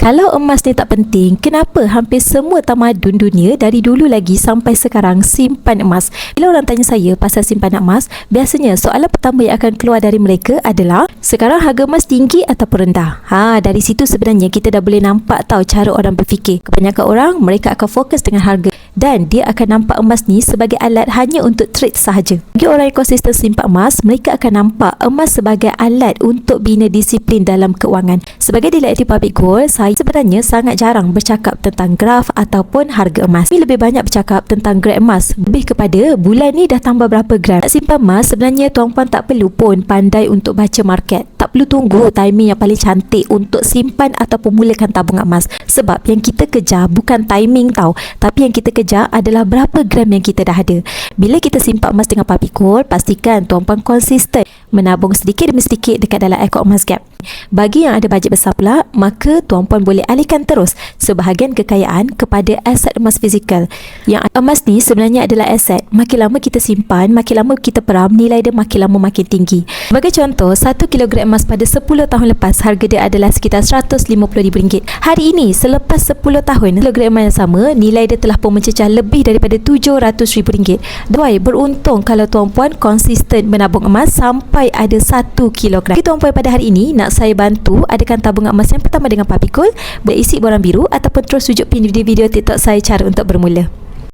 Kalau emas ni tak penting, kenapa hampir semua tamadun dunia dari dulu lagi sampai sekarang simpan emas? Bila orang tanya saya pasal simpanan emas, biasanya soalan pertama yang akan keluar dari mereka adalah, sekarang harga emas tinggi ataupun rendah? Dari situ sebenarnya kita dah boleh nampak tahu cara orang berfikir. Kebanyakan orang, mereka akan fokus dengan harga dan dia akan nampak emas ni sebagai alat hanya untuk trade sahaja. Bagi orang yang konsisten simpan emas, mereka akan nampak emas sebagai alat untuk bina disiplin dalam keuangan. Sebagai dealer Public Gold, saya sebenarnya sangat jarang bercakap tentang graf ataupun harga emas. Ini lebih banyak bercakap tentang graf emas. Lebih kepada bulan ni dah tambah berapa gram. Nak simpan emas, sebenarnya tuan-puan tak perlu pun pandai untuk baca market. Tak perlu tunggu timing yang paling cantik untuk simpan ataupun mulakan tabungan emas. Sebab yang kita kejar bukan timing tau, tapi yang kita kejar adalah berapa gram yang kita dah ada. Bila kita simpan emas dengan Public Gold, pastikan tuan-puan konsisten menabung sedikit demi sedikit dekat dalam Eko Emas Gap. Bagi yang ada bajet besar pula, maka tuan-puan boleh alihkan terus sebahagian kekayaan kepada aset emas fizikal. Yang emas ni sebenarnya adalah aset. Makin lama kita simpan, makin lama kita peram, nilai dia makin lama makin tinggi. Sebagai contoh, 1 kilogram emas pada 10 tahun lepas, harga dia adalah sekitar RM150,000. Hari ini, selepas 10 tahun, kilogram emas yang sama, nilai dia telah pun mencecah lebih daripada RM700,000. Doi, beruntung kalau tuan-puan konsisten menabung emas sampai ada 1 kilogram. Jadi tuan-puan pada hari ini, nak saya bantu adakan tabungan emas yang pertama dengan Public Gold, berisi borang biru ataupun terus tunjuk video-video TikTok saya cara untuk bermula.